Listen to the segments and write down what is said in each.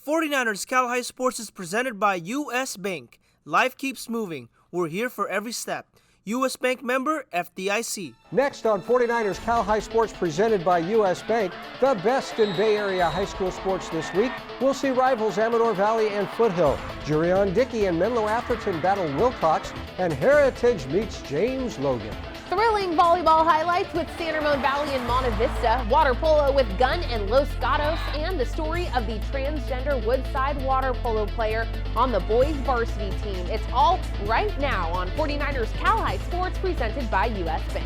49ers Cal-Hi Sports is presented by U.S. Bank. Life keeps moving. We're here for every step. U.S. Bank member, FDIC. Next on 49ers Cal-Hi Sports presented by U.S. Bank, the best in Bay Area high school sports this week. We'll see rivals Amador Valley and Foothill. Jurion Dickey and Menlo Atherton battle Wilcox, and Heritage meets James Logan. Thrilling volleyball highlights with San Ramon Valley and Monte Vista, water polo with Gunn and Los Gatos, and the story of the transgender Woodside water polo player on the boys varsity team. It's all right now on 49ers Cal-Hi Sports presented by U.S. Bank.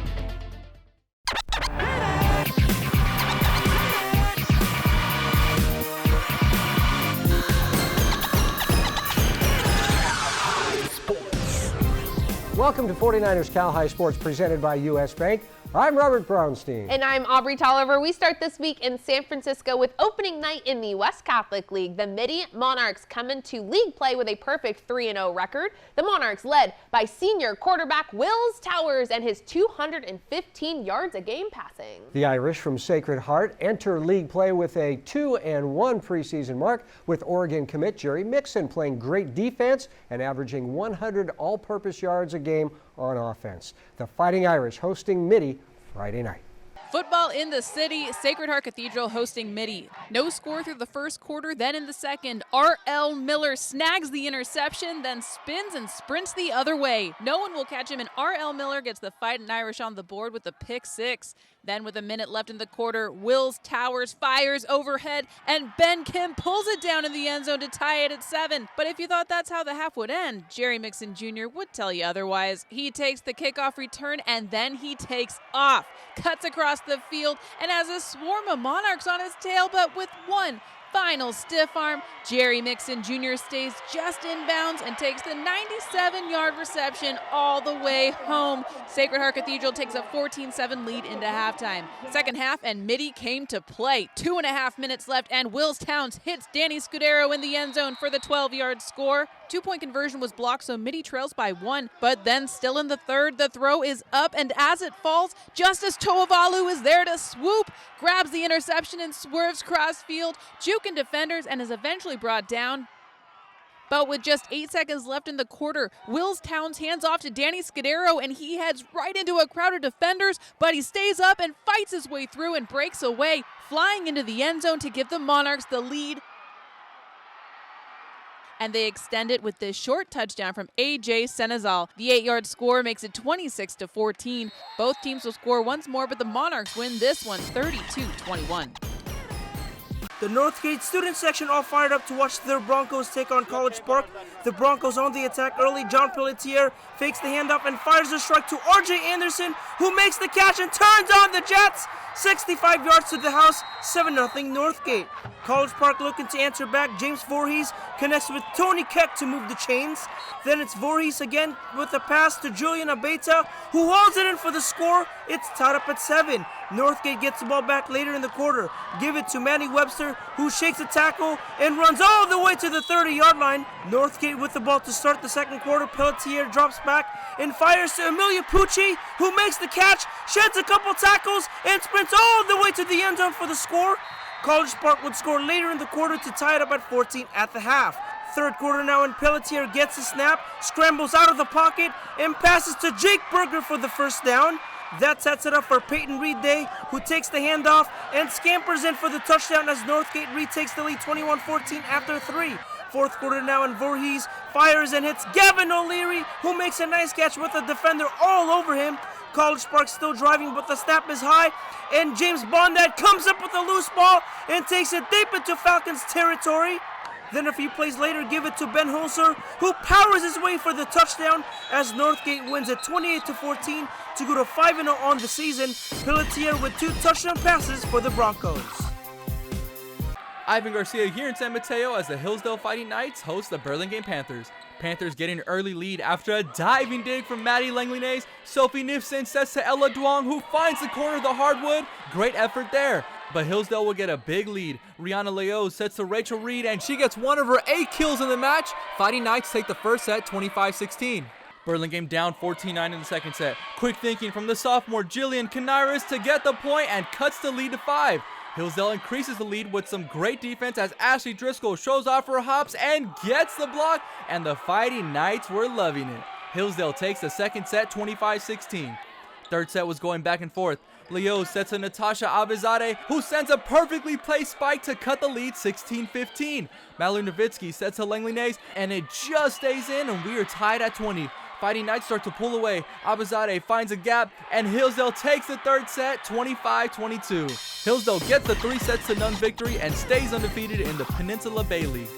Welcome to 49ers Cal-Hi Sports presented by U.S. Bank. I'm Robert Brownstein. And I'm Aubrey Tolliver. We start this week in San Francisco with opening night in the West Catholic League. The Midi Monarchs come into league play with a perfect 3-0 record. The Monarchs led by senior quarterback Wills Towers and his 215 yards a game passing. The Irish from Sacred Heart enter league play with a 2-1 preseason mark, with Oregon commit Jerry Mixon playing great defense and averaging 100 all-purpose yards a game on offense. The Fighting Irish hosting Midi Friday night. Football in the city, Sacred Heart Cathedral hosting Midi. No score through the first quarter, then in the second, R.L. Miller snags the interception, then spins and sprints the other way. No one will catch him, and R.L. Miller gets the Fighting Irish on the board with a pick six. Then with a minute left in the quarter, Wills Towers fires overhead, and Ben Kim pulls it down in the end zone to tie it at 7. But if you thought that's how the half would end, Jerry Mixon Jr. would tell you otherwise. He takes the kickoff return, and then he takes off, cuts across the field, and has a swarm of Monarchs on his tail, but with one final stiff arm, Jerry Mixon Jr. stays just in bounds and takes the 97-yard reception all the way home. Sacred Heart Cathedral takes a 14-7 lead into halftime. Second half, and Midi came to play. 2.5 minutes left, and Wills Towns hits Danny Scudero in the end zone for the 12-yard score. 2-point conversion was blocked, so Midi trails by 1. But then still in the third, the throw is up, and as it falls, Justice Toavalu is there to swoop, grabs the interception and swerves cross field, juking defenders, and is eventually brought down. But with just 8 seconds left in the quarter, Wills Towns hands off to Danny Scudero, and he heads right into a crowd of defenders, but he stays up and fights his way through and breaks away, flying into the end zone to give the Monarchs the lead. And they extend it with this short touchdown from A.J. Senezal. The 8-yard score makes it 26-14. Both teams will score once more, but the Monarchs win this one 32-21. The Northgate student section all fired up to watch their Broncos take on College Park. The Broncos on the attack early. John Pelletier fakes the handoff and fires a strike to R.J. Anderson, who makes the catch and turns on the Jets. 65 yards to the house, 7-0 Northgate. College Park looking to answer back. James Voorhees connects with Tony Keck to move the chains. Then it's Voorhees again with a pass to Julian Abeta, who hauls it in for the score. It's tied up at 7. Northgate gets the ball back later in the quarter. Give it to Manny Webster, who shakes a tackle and runs all the way to the 30-yard line. Northgate with the ball to start the second quarter. Pelletier drops back and fires to Emilia Pucci, who makes the catch, sheds a couple tackles, and sprints all the way to the end zone for the score. College Park would score later in the quarter to tie it up at 14 at the half. Third quarter now, and Pelletier gets a snap, scrambles out of the pocket, and passes to Jake Berger for the first down. That sets it up for Peyton Reed Day, who takes the handoff and scampers in for the touchdown as Northgate retakes the lead 21-14 after 3. Fourth quarter now, and Voorhees fires and hits Gavin O'Leary, who makes a nice catch with a defender all over him. College Park still driving, but the snap is high, and James Bondad comes up with a loose ball and takes it deep into Falcons territory. Then a few plays later, give it to Ben Holzer, who powers his way for the touchdown as Northgate wins it 28-14 to go to 5-0 on the season. Pelletier with 2 touchdown passes for the Broncos. Ivan Garcia here in San Mateo as the Hillsdale Fighting Knights host the Burlingame Panthers. Panthers get an early lead after a diving dig from Maddie Langlinays. Sophie Nifson sets to Ella Duong, who finds the corner of the hardwood. Great effort there. But Hillsdale will get a big lead. Rihanna Leo sets to Rachel Reed, and she gets one of her 8 kills in the match. Fighting Knights take the first set 25-16. Burlingame down 14-9 in the second set. Quick thinking from the sophomore Jillian Canaris to get the point and cuts the lead to 5. Hillsdale increases the lead with some great defense as Ashley Driscoll shows off her hops and gets the block, and the Fighting Knights were loving it. Hillsdale takes the second set 25-16. Third set was going back and forth. Leo sets to Natasha Avizade, who sends a perfectly placed spike to cut the lead 16-15. Mallory Nowitzki sets to Langley, and it just stays in, and we are tied at 20. Fighting Knights start to pull away. Avizade finds a gap, and Hillsdale takes the third set 25-22. Hillsdale gets the 3-sets-to-none victory and stays undefeated in the Peninsula Bay League.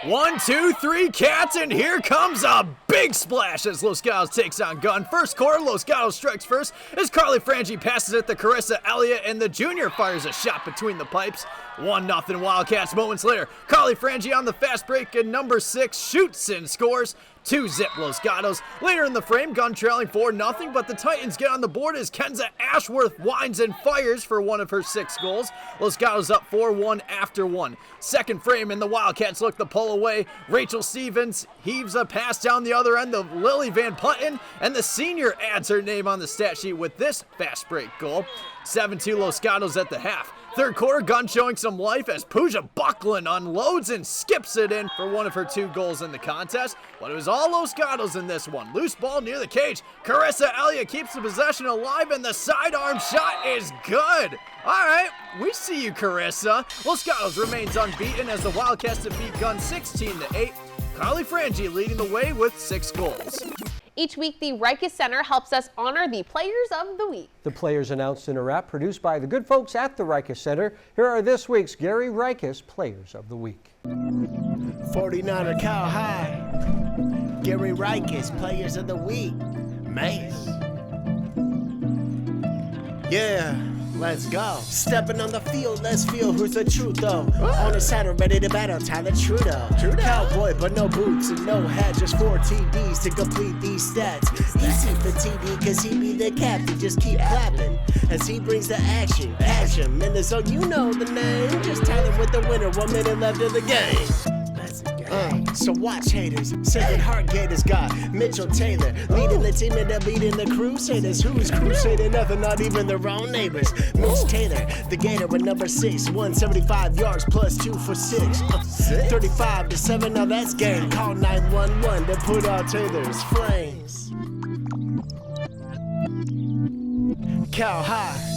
1, 2, 3, Cats, and here comes a big splash as Los Gatos takes on Gunn. First quarter, Los Gatos strikes first as Carly Frangie passes it to Carissa Elliott, and the junior fires a shot between the pipes. 1-0 Wildcats. Moments later, Carly Frangie on the fast break, and number 6 shoots and scores. 2-zip Los Gatos. Later in the frame, Gunn trailing 4-0, but the Titans get on the board as Kenza Ashworth winds and fires for one of her 6 goals. Los Gatos up 4-1 after 1. Second frame, and the Wildcats look to pull away. Rachel Stevens heaves a pass down the other end of Lily Van Putten, and the senior adds her name on the stat sheet with this fast break goal. 7-2 Los Gatos at the half. Third quarter, Gunn showing some life as Pooja Buckland unloads and skips it in for one of her 2 goals in the contest. But it was all Los Gatos in this one. Loose ball near the cage. Carissa Elliott keeps the possession alive, and the sidearm shot is good. All right, we see you, Carissa. Los Gatos remains unbeaten as the Wildcats defeat Gunn 16-8. Carly Frangie leading the way with 6 goals. Each week, the Rikus Center helps us honor the Players of the Week. The players announced in a wrap produced by the good folks at the Rikus Center. Here are this week's Gary Rikus Players of the Week. 49er Cal High, Gary Rikus Players of the Week, Mace. Yeah. Let's go. Stepping on the field, let's feel who's the truth though. On a Saturday, ready to battle Tyler Trudeau. Cowboy, but no boots and no hat, just 4 TDs to complete these stats. Easy for TD, cause he be the captain, just keep clapping as he brings the action. Passion in the zone, you know the name. Just Tyler with the winner, 1 minute left of the game. So watch haters, Sacred Heart Gators got Mitchell Taylor leading the team and they're beating the Crusaders. Who's crusading nothing, not even their own neighbors. Mitch Taylor, the Gator with number 6, 175 yards plus 2 for 6. 35-7, now that's game. Call 911 to put out Taylor's flames. Cal High.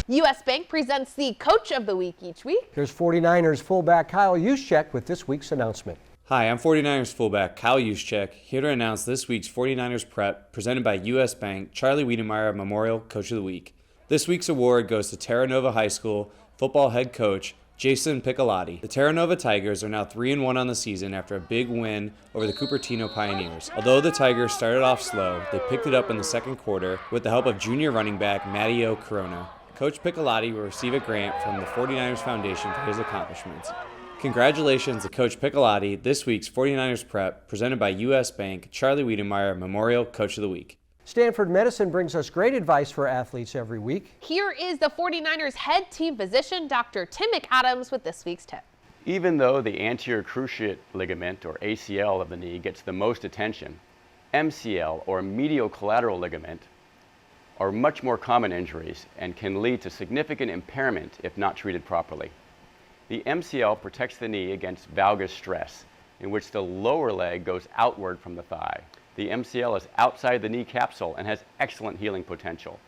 U.S. Bank presents the Coach of the Week each week. Here's 49ers fullback Kyle Juszczyk with this week's announcement. Hi, I'm 49ers fullback Kyle Juszczyk, here to announce this week's 49ers Prep presented by U.S. Bank Charlie Wiedemeyer Memorial Coach of the Week. This week's award goes to Terra Nova High School football head coach Jason Piccolotti. The Terra Nova Tigers are now 3-1 on the season after a big win over the Cupertino Pioneers. Although the Tigers started off slow, they picked it up in the second quarter with the help of junior running back Matteo Corona. Coach Piccolotti will receive a grant from the 49ers Foundation for his accomplishments. Congratulations to Coach Piccolotti, this week's 49ers Prep, presented by U.S. Bank Charlie Wiedemeyer Memorial Coach of the Week. Stanford Medicine brings us great advice for athletes every week. Here is the 49ers head team physician, Dr. Tim McAdams, with this week's tip. Even though the anterior cruciate ligament, or ACL, of the knee gets the most attention, MCL, or medial collateral ligament, are much more common injuries and can lead to significant impairment if not treated properly. The MCL protects the knee against valgus stress, in which the lower leg goes outward from the thigh. The MCL is outside the knee capsule and has excellent healing potential.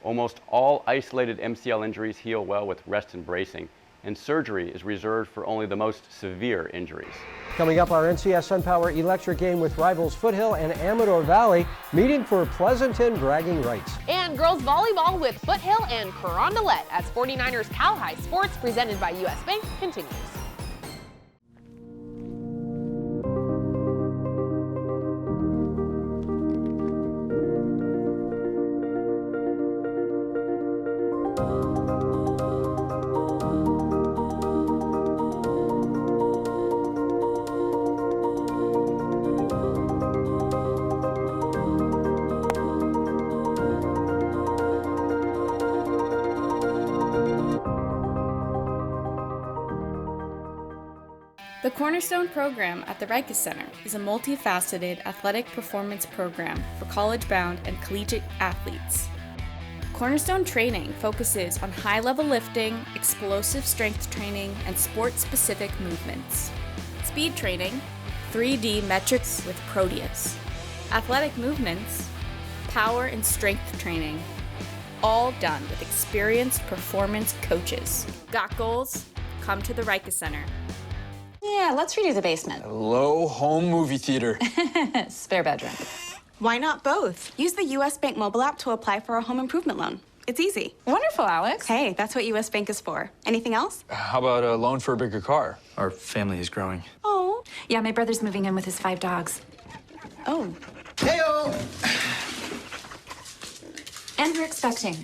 Almost all isolated MCL injuries heal well with rest and bracing, and surgery is reserved for only the most severe injuries. Coming up, our NCS SunPower Electric game with rivals Foothill and Amador Valley meeting for Pleasanton bragging rights. And girls volleyball with Foothill and Carondelet as 49ers Cal High Sports presented by U.S. Bank continues. The Cornerstone program at the Rikus Center is a multifaceted athletic performance program for college-bound and collegiate athletes. Cornerstone Training focuses on high-level lifting, explosive strength training, and sport-specific movements. Speed training, 3D metrics with Proteus. Athletic movements, power and strength training. All done with experienced performance coaches. Got goals? Come to the Reicha Center. Yeah, let's redo the basement. Hello, home movie theater. Spare bedroom. Why not both? Use the U.S. Bank mobile app to apply for a home improvement loan. It's easy. Wonderful, Alex. Hey, that's what U.S. Bank is for. Anything else? How about a loan for a bigger car? Our family is growing. Oh. Yeah, my brother's moving in with his 5 dogs. Oh. Hey-o! And we're expecting.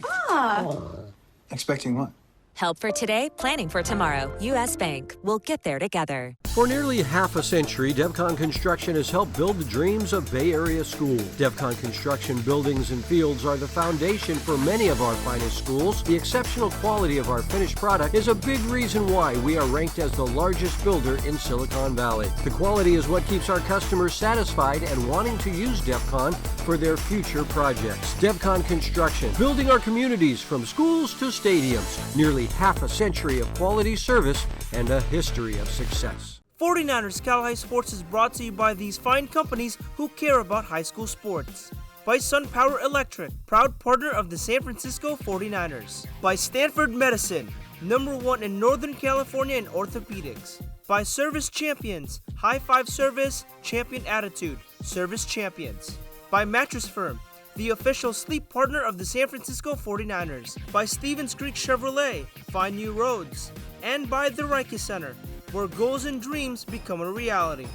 Expecting what? Help for today, planning for tomorrow. U.S. Bank. We'll get there together. For nearly half a century, DevCon Construction has helped build the dreams of Bay Area schools. DevCon Construction buildings and fields are the foundation for many of our finest schools. The exceptional quality of our finished product is a big reason why we are ranked as the largest builder in Silicon Valley. The quality is what keeps our customers satisfied and wanting to use DevCon for their future projects. DevCon Construction, building our communities from schools to stadiums. Nearly half a century of quality service and a history of success. 49ers Cal High Sports is brought to you by these fine companies who care about high school sports. By SunPower Electric, proud partner of the San Francisco 49ers. By Stanford Medicine, #1 in Northern California in orthopedics. By Service Champions, High Five Service, Champion Attitude, Service Champions. By Mattress Firm, the official sleep partner of the San Francisco 49ers. By Stevens Creek Chevrolet, find new roads. And by the Reicha Center, where goals and dreams become a reality.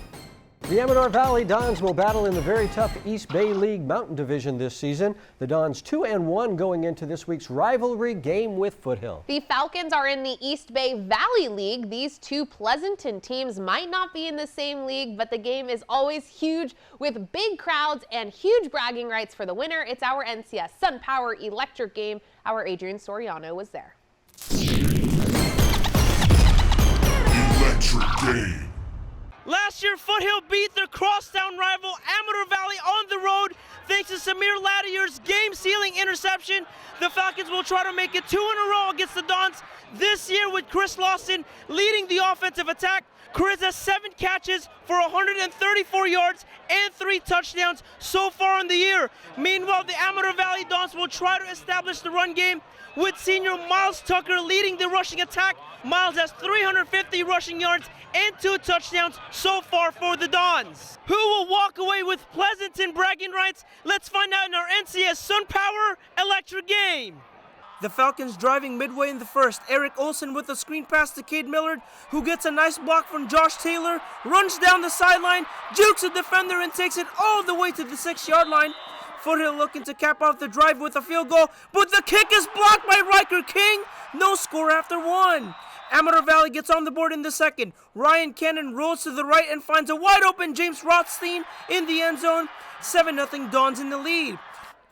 The Amador Valley Dons will battle in the very tough East Bay League Mountain Division this season. The Dons 2-1 going into this week's rivalry game with Foothill. The Falcons are in the East Bay Valley League. These two Pleasanton teams might not be in the same league, but the game is always huge with big crowds and huge bragging rights for the winner. It's our NCS SunPower Electric game. Our Adrian Soriano was there. Electric game. Last year, Foothill beat their crosstown rival Amador Valley on the road thanks to Samir Latier's game-sealing interception. The Falcons will try to make it 2 in a row against the Dons this year with Chris Lawson leading the offensive attack. Chris has 7 catches for 134 yards and 3 touchdowns so far in the year. Meanwhile, the Amador Valley Dons will try to establish the run game with senior Miles Tucker leading the rushing attack. Miles has 350 rushing yards and 2 touchdowns so far for the Dons. Who will walk away with Pleasanton bragging rights? Let's find out in our NCS SunPower Electric game. The Falcons driving midway in the first. Eric Olsen with a screen pass to Cade Millard, who gets a nice block from Josh Taylor, runs down the sideline, jukes a defender and takes it all the way to the 6-yard line. Foothill looking to cap off the drive with a field goal, but the kick is blocked by Riker King. No score after 1. Amador Valley gets on the board in the second. Ryan Cannon rolls to the right and finds a wide open James Rothstein in the end zone. 7-0 Dons in the lead.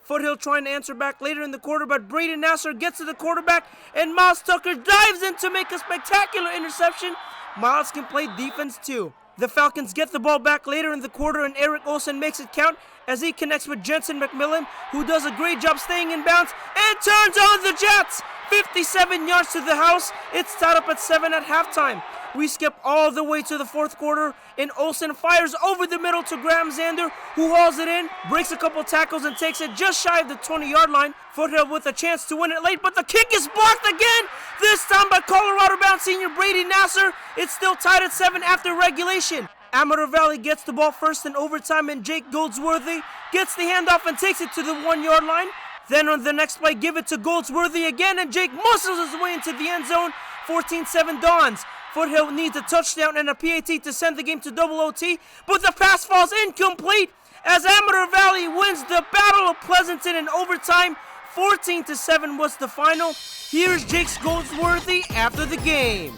Foothill trying to answer back later in the quarter, but Braden Nasser gets to the quarterback and Miles Tucker dives in to make a spectacular interception. Miles can play defense too. The Falcons get the ball back later in the quarter and Eric Olsen makes it count as he connects with Jensen McMillan, who does a great job staying in bounds and turns on the Jets. 57 yards to the house. It's tied up at 7 at halftime. We skip all the way to the fourth quarter, and Olsen fires over the middle to Graham Zander, who hauls it in, breaks a couple tackles, and takes it just shy of the 20-yard line. Foothill with a chance to win it late, but the kick is blocked again, this time by Colorado-bound senior Brady Nasser. It's still tied at 7 after regulation. Amador Valley gets the ball first in overtime, and Jake Goldsworthy gets the handoff and takes it to the 1-yard line. Then on the next play, give it to Goldsworthy again, and Jake muscles his way into the end zone. 14-7 Dons. Foothill needs a touchdown and a PAT to send the game to double OT, but the pass falls incomplete as Amador Valley wins the Battle of Pleasanton in overtime. 14-7 was the final. Here's Jake Goldsworthy after the game.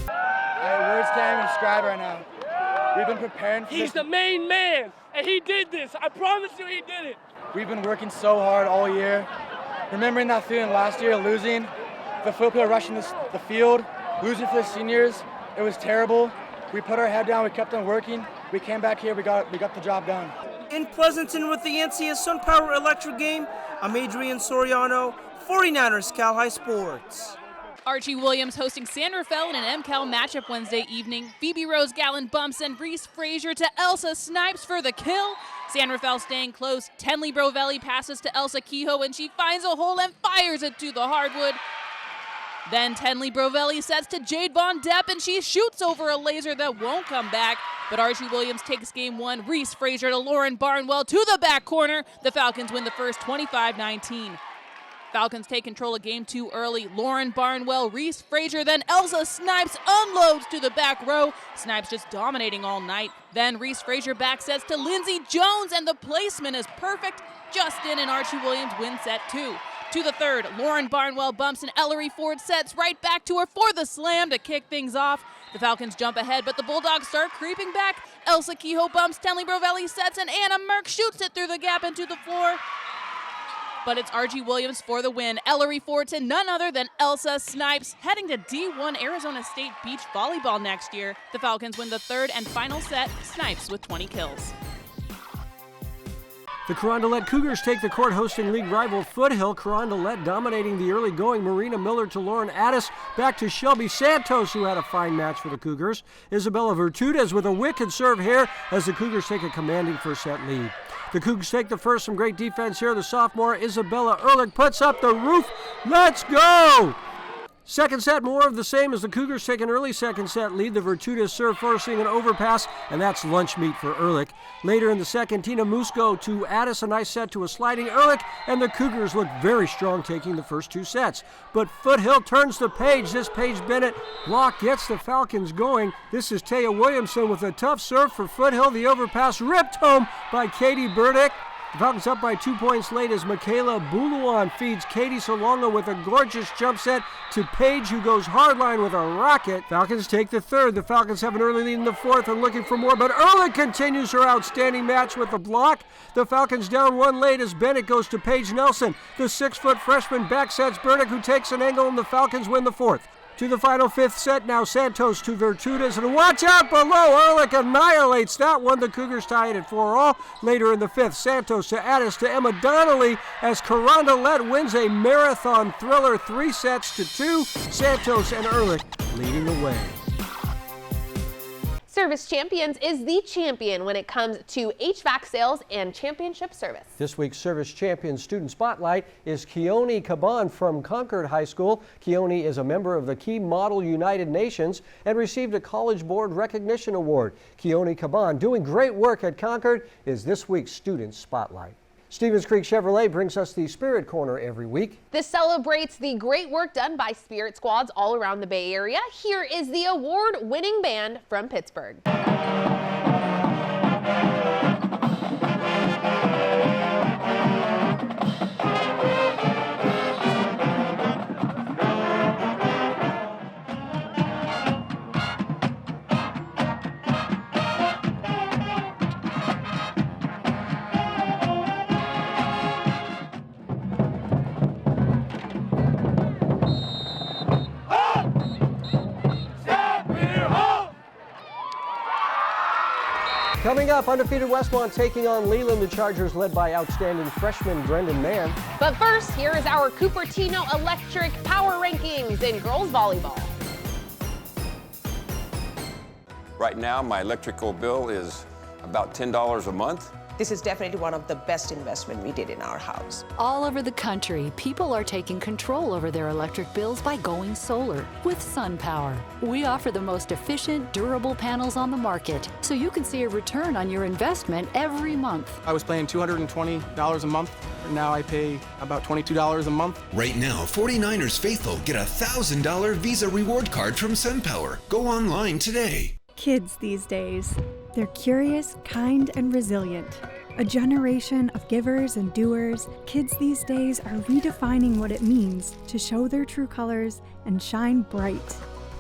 Words can't even describe right now. We've been preparing for He's the main man, and he did this. I promise you he did it. We've been working so hard all year. Remembering that feeling last year, losing, the football rushing the field, losing for the seniors, it was terrible. We put our head down, we kept on working. We came back here, we got the job done. In Pleasanton with the NCS SunPower Electric game, I'm Adrian Soriano, 49ers Cal High Sports. Archie Williams hosting San Rafael in an MCal matchup Wednesday evening. Phoebe Rose Gallen bumps and Reese Frazier to Elsa Snipes for the kill. San Rafael staying close. Tenley Brovelli passes to Elsa Kehoe and she finds a hole and fires it to the hardwood. Then Tenley Brovelli sets to Jade Von Depp and she shoots over a laser that won't come back. But Archie Williams takes game one. Reese Frazier to Lauren Barnwell to the back corner. The Falcons win the first 25-19. Falcons take control of game two early. Lauren Barnwell, Reese Frazier, then Elsa Snipes unloads to the back row. Snipes just dominating all night. Then Reese Frazier back sets to Lindsey Jones, and the placement is perfect. Just in, and Archie Williams wins set two. To the third, Lauren Barnwell bumps and Ellery Ford sets right back to her for the slam to kick things off. The Falcons jump ahead, but the Bulldogs start creeping back. Elsa Kehoe bumps, Tenley Brovelli sets, and Anna Merck shoots it through the gap into the floor. But it's Archie Williams for the win. Ellery Ford to none other than Elsa Snipes, heading to D1 Arizona State Beach Volleyball next year. The Falcons win the third and final set, Snipes with 20 kills. The Carondelet Cougars take the court hosting league rival Foothill. Carondelet dominating the early going. Marina Miller to Lauren Addis. Back to Shelby Santos, who had a fine match for the Cougars. Isabella Virtudez with a wicked serve here as the Cougars take a commanding first set lead. The Cougs take the first. Some great defense here. The sophomore Isabella Ehrlich puts up the roof. Let's go! Second set, more of the same as the Cougars take an early second set lead. The Virtudez serve forcing an overpass, and that's lunch meat for Ehrlich. Later in the second, Tina Musco to Addis, a nice set to a sliding Ehrlich, and the Cougars look very strong taking the first two sets. But Foothill turns the page. This Paige Bennett block gets the Falcons going. This is Taya Williamson with a tough serve for Foothill. The overpass ripped home by Katie Burdick. The Falcons up by 2 points late as Michaela Buluan feeds Katie Solonga with a gorgeous jump set to Paige, who goes hardline with a rocket. Falcons take the third. The Falcons have an early lead in the fourth and looking for more, but Ehrlich continues her outstanding match with a block. The Falcons down one late as Bennett goes to Paige Nelson. The 6-foot freshman back sets Burdick, who takes an angle, and the Falcons win the fourth. To the final fifth set now, Santos to Virtudez, and watch out below, Ehrlich annihilates that one. The Cougars tie it at 4-all. Later in the fifth, Santos to Addis to Emma Donnelly as Carondelet wins a marathon thriller 3-2. Santos and Ehrlich leading the way. Service Champions is the champion when it comes to HVAC sales and championship service. This week's Service Champion Student Spotlight is Keone Caban from Concord High School. Keone is a member of the Key Model United Nations and received a College Board Recognition Award. Keone Caban, doing great work at Concord, is this week's Student Spotlight. Stevens Creek Chevrolet brings us the Spirit Corner every week. This celebrates the great work done by Spirit squads all around the Bay Area. Here is the award-winning band from Pittsburgh. Coming up, undefeated Westmont taking on Leland. The Chargers led by outstanding freshman Brendan Mann. But first, here is our Cupertino Electric Power Rankings in girls volleyball. Right now, my electrical bill is about $10 a month. This is definitely one of the best investments we did in our house. All over the country, people are taking control over their electric bills by going solar with SunPower. We offer the most efficient, durable panels on the market, so you can see a return on your investment every month. I was paying $220 a month. Now I pay about $22 a month. Right now, 49ers faithful get a $1,000 Visa reward card from SunPower. Go online today. Kids these days, they're curious, kind, and resilient. A generation of givers and doers, kids these days are redefining what it means to show their true colors and shine bright.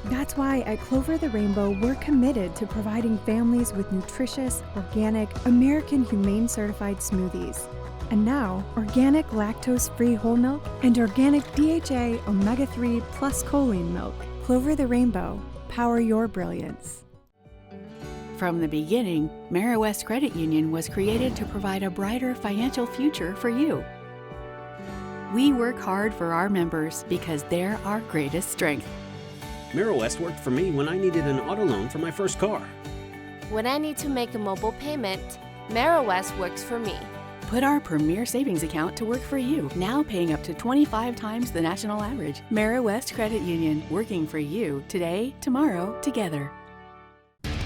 That's why at Clover the Rainbow, we're committed to providing families with nutritious, organic, American Humane certified smoothies. And now, organic lactose-free whole milk and organic DHA omega-3 plus choline milk. Clover the Rainbow, power your brilliance. From the beginning, Mara West Credit Union was created to provide a brighter financial future for you. We work hard for our members because they're our greatest strength. MiraWest worked for me when I needed an auto loan for my first car. When I need to make a mobile payment, MiraWest works for me. Put our premier savings account to work for you, now paying up to 25 times the national average. MiraWest Credit Union, working for you today, tomorrow, together.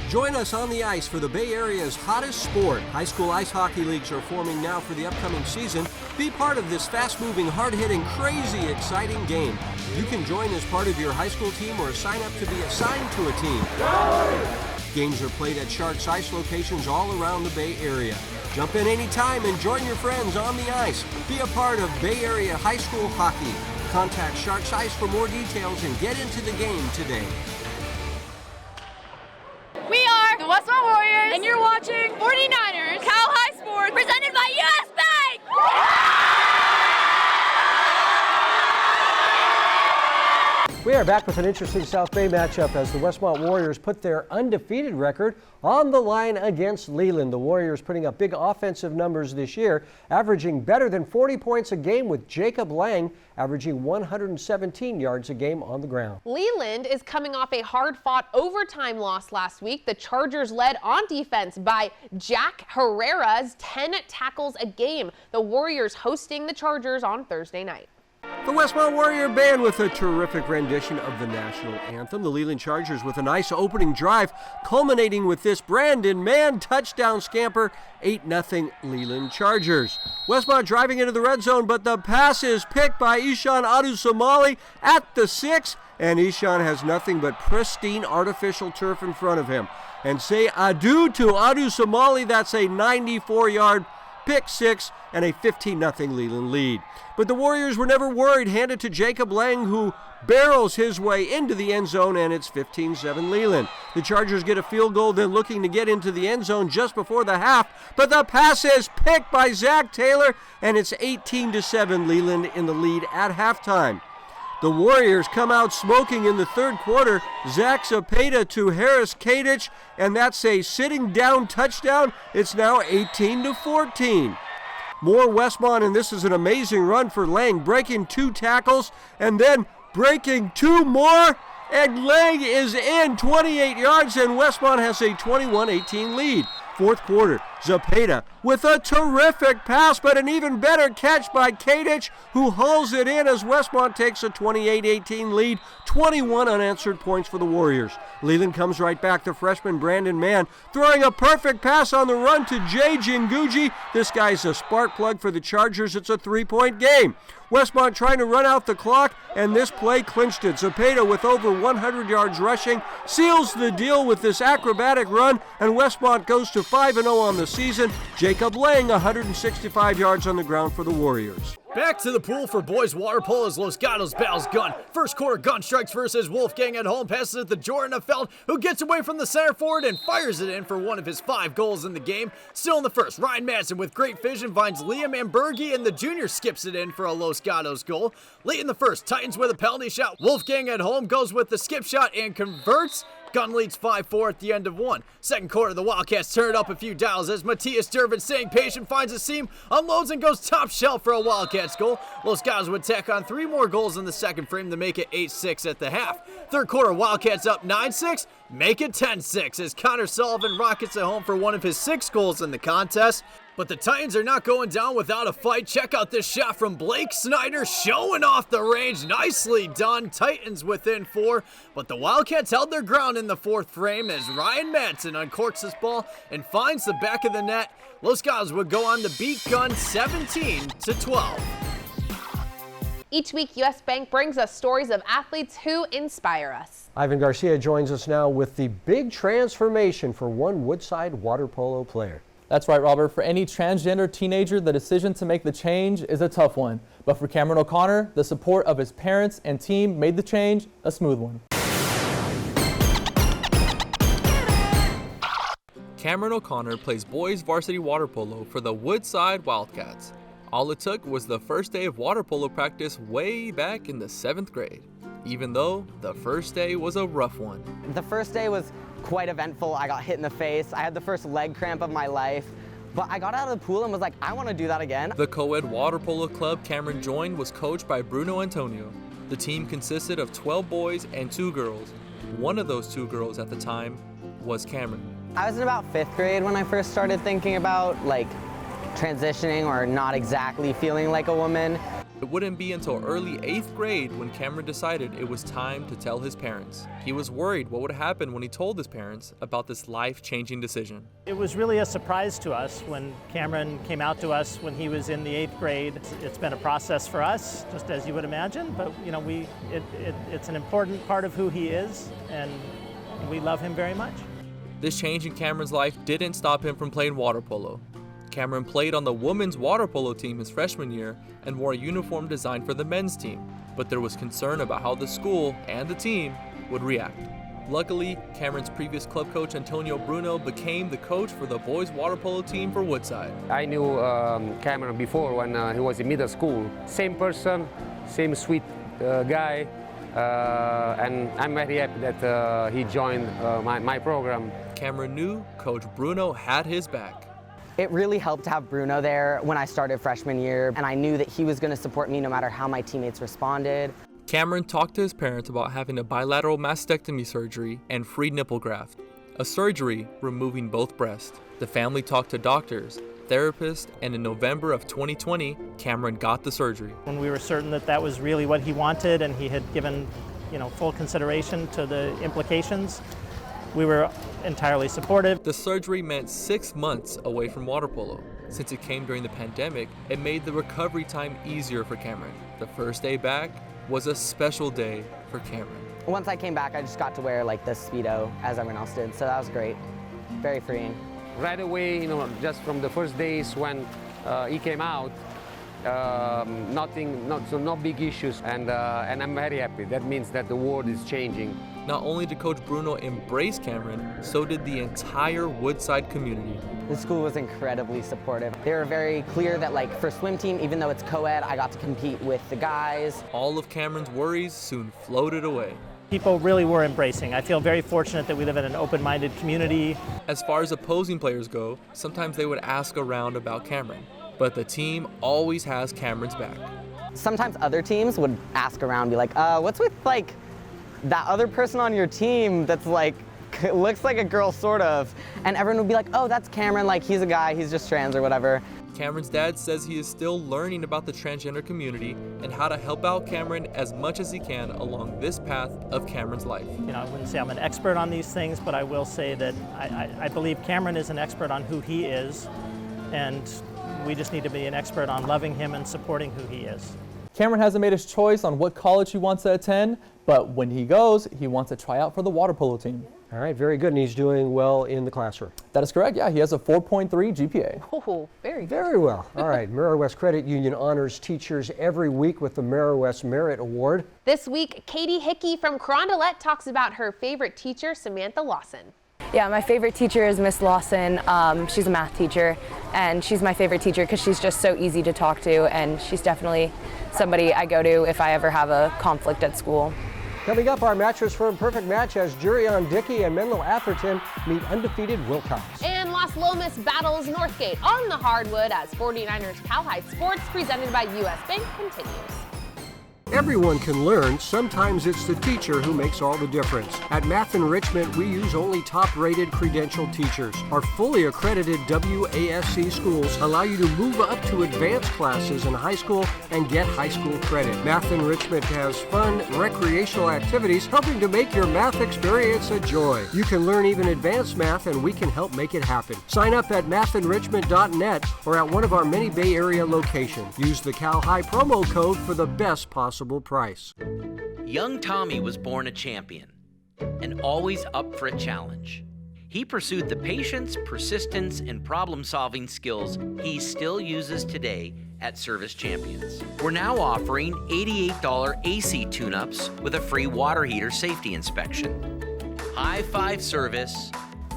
Join us on the ice for the Bay Area's hottest sport. High school ice hockey leagues are forming now for the upcoming season. Be part of this fast-moving, hard-hitting, crazy, exciting game. You can join as part of your high school team or sign up to be assigned to a team. Games are played at Sharks Ice locations all around the Bay Area. Jump in anytime and join your friends on the ice. Be a part of Bay Area high school hockey. Contact Sharks Ice for more details and get into the game today. We are the Westmont Warriors, and you're watching 49ers Cal High Sports, presented by U.S. Bank! We are back with an interesting South Bay matchup as the Westmont Warriors put their undefeated record on the line against Leland. The Warriors putting up big offensive numbers this year, averaging better than 40 points a game, with Jacob Lang averaging 117 yards a game on the ground. Leland is coming off a hard-fought overtime loss last week. The Chargers led on defense by Jack Herrera's 10 tackles a game. The Warriors hosting the Chargers on Thursday night. The Westmont Warrior Band with a terrific rendition of the national anthem. The Leland Chargers with a nice opening drive, culminating with this Brandon Mann touchdown scamper, 8-0 Leland Chargers. Westmont driving into the red zone, but the pass is picked by Ishan Adusomali at the 6, and Ishan has nothing but pristine artificial turf in front of him. And say adieu to Adusomali. That's a 94-yard pick 6 and a 15-0 Leland lead. But the Warriors were never worried. Handed to Jacob Lang, who barrels his way into the end zone, and it's 15-7 Leland. The Chargers get a field goal, then looking to get into the end zone just before the half, but the pass is picked by Zach Taylor, and it's 18-7 Leland in the lead at halftime. The Warriors come out smoking in the third quarter. Zach Zapata to Harris Kadich, and that's a sitting down touchdown. It's now 18-14. More Westmont, and this is an amazing run for Lang, breaking 2 tackles and then breaking 2 more, and Lang is in 28 yards, and Westmont has a 21-18 lead. Fourth quarter, Zapata with a terrific pass, but an even better catch by Kadich, who hauls it in as Westmont takes a 28-18 lead, 21 unanswered points for the Warriors. Leland comes right back. The freshman Brandon Mann throwing a perfect pass on the run to Jay Jinguji. This guy's a spark plug for the Chargers. It's a 3-point game. Westmont trying to run out the clock, and this play clinched it. Zapata with over 100 yards rushing seals the deal with this acrobatic run, and Westmont goes to 5-0 on the season. Jacob Lang, 165 yards on the ground for the Warriors. Back to the pool for boys water polo as Los Gatos battles Gun. First quarter, Gun strikes versus Wolfgang at home, passes it to Jordan Affeld, who gets away from the center forward and fires it in for one of his 5 goals in the game. Still in the first, Ryan Madsen with great vision finds Liam Ambergi, and the junior skips it in for a Los Gatos goal. Late in the first, Titans with a penalty shot. Wolfgang at home goes with the skip shot and converts. Gun leads 5-4 at the end of 1. Second quarter, the Wildcats turn it up a few dials as Matthias Durbin, staying patient, finds a seam, unloads, and goes top shelf for a Wildcats goal. Los Gatos would tack on 3 more goals in the second frame to make it 8-6 at the half. Third quarter, Wildcats up 9-6, make it 10-6 as Connor Sullivan rockets it home for one of his 6 goals in the contest. But the Titans are not going down without a fight. Check out this shot from Blake Snyder, showing off the range. Nicely done. Titans within 4, but the Wildcats held their ground in the fourth frame as Ryan Madsen uncorks this ball and finds the back of the net. Los Gatos would go on to beat Gun 17-12. Each week, U.S. Bank brings us stories of athletes who inspire us. Ivan Garcia joins us now with the big transformation for one Woodside water polo player. That's right, Robert. For any transgender teenager, the decision to make the change is a tough one. But for Cameron O'Connor, the support of his parents and team made the change a smooth one. Cameron O'Connor plays boys varsity water polo for the Woodside Wildcats. All it took was the first day of water polo practice way back in the 7th grade, even though the first day was a rough one. The first day was quite eventful. I got hit in the face. I had the first leg cramp of my life. But I got out of the pool and was like, I want to do that again. The co-ed water polo club Cameron joined was coached by Bruno Antonio. The team consisted of 12 boys and 2 girls. One of those 2 girls at the time was Cameron. I was in about 5th grade when I first started thinking about like transitioning or not exactly feeling like a woman. It wouldn't be until early 8th grade when Cameron decided it was time to tell his parents. He was worried what would happen when he told his parents about this life-changing decision. It was really a surprise to us when Cameron came out to us when he was in the 8th grade. It's been a process for us, just as you would imagine, but you know, it's an important part of who he is, and we love him very much. This change in Cameron's life didn't stop him from playing water polo. Cameron played on the women's water polo team his freshman year and wore a uniform designed for the men's team, but there was concern about how the school and the team would react. Luckily, Cameron's previous club coach Antonio Bruno became the coach for the boys water polo team for Woodside. I knew Cameron before when he was in middle school. Same person, same sweet guy, and I'm very happy that he joined my program. Cameron knew Coach Bruno had his back. It really helped to have Bruno there when I started freshman year, and I knew that he was going to support me no matter how my teammates responded. Cameron talked to his parents about having a bilateral mastectomy surgery and free nipple graft, a surgery removing both breasts. The family talked to doctors, therapists, and in November of 2020, Cameron got the surgery. When we were certain that that was really what he wanted and he had given, full consideration to the implications, we were entirely supportive. The surgery meant 6 months away from water polo. Since it came during the pandemic, it made the recovery time easier for Cameron. The first day back was a special day for Cameron. Once I came back, I just got to wear like the Speedo as everyone else did, so that was great. Very freeing. Right away, just from the first days when he came out, no big issues, and I'm very happy. That means that the world is changing. Not only did Coach Bruno embrace Cameron, so did the entire Woodside community. The school was incredibly supportive. They were very clear that for swim team, even though it's co-ed, I got to compete with the guys. All of Cameron's worries soon floated away. People really were embracing. I feel very fortunate that we live in an open-minded community. As far as opposing players go, sometimes they would ask around about Cameron, but the team always has Cameron's back. Sometimes other teams would ask around, be like, what's with that other person on your team that's looks like a girl sort of, and everyone would be like, oh, that's Cameron, he's a guy, he's just trans or whatever. Cameron's dad says he is still learning about the transgender community and how to help out Cameron as much as he can along this path of Cameron's life. I wouldn't say I'm an expert on these things, but I will say that I believe Cameron is an expert on who he is, and we just need to be an expert on loving him and supporting who he is. Cameron hasn't made his choice on what college he wants to attend, but when he goes, he wants to try out for the water polo team. All right, very good, and he's doing well in the classroom. That is correct, yeah, he has a 4.3 GPA. Oh, very good. Very well. All right, Mara West Credit Union honors teachers every week with the Mara West Merit Award. This week, Katie Hickey from Carondelet talks about her favorite teacher, Samantha Lawson. Yeah, my favorite teacher is Miss Lawson. She's a math teacher, and she's my favorite teacher because she's just so easy to talk to, and she's definitely somebody I go to if I ever have a conflict at school. Coming up, our Mattress Firm Perfect Match as Jurion Dickey and Menlo Atherton meet undefeated Wilcox. And Las Lomas battles Northgate on the hardwood as 49ers Cowhide Sports presented by U.S. Bank continues. Everyone can learn. Sometimes it's the teacher who makes all the difference. At Math Enrichment, we use only top-rated credentialed teachers. Our fully accredited WASC schools allow you to move up to advanced classes in high school and get high school credit. Math Enrichment has fun, recreational activities helping to make your math experience a joy. You can learn even advanced math, and we can help make it happen. Sign up at mathenrichment.net or at one of our many Bay Area locations. Use the Cal-Hi promo code for the best possible price. Young Tommy was born a champion and always up for a challenge. He pursued the patience, persistence, and problem-solving skills he still uses today at Service Champions. We're now offering $88 AC tune-ups with a free water heater safety inspection. High five service,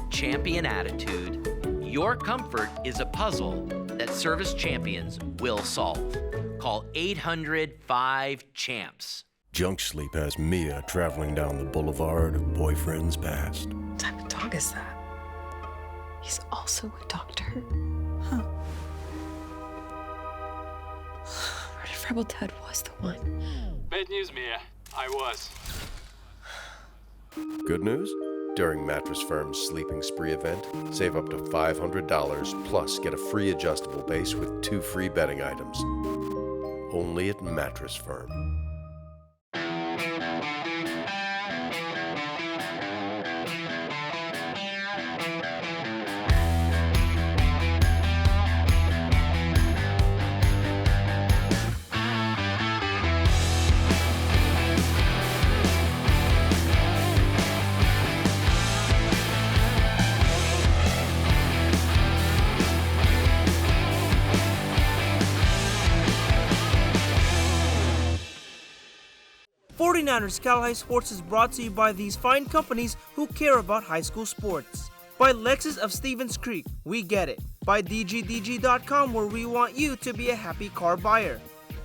champion attitude. Your comfort is a puzzle that Service Champions will solve. Call 800-5-CHAMPS. Junk Sleep has Mia traveling down the boulevard of boyfriends past. What type of dog is that? He's also a doctor. Huh. Rebel Ted was the one. Bad news, Mia. I was. Good news? During Mattress Firm's Sleeping Spree event, save up to $500 plus get a free adjustable base with 2 free bedding items. Only at Mattress Firm. '49ers Cal High Sports is brought to you by these fine companies who care about high school sports. By Lexus of Stevens Creek, we get it. By DGDG.com, where we want you to be a happy car buyer.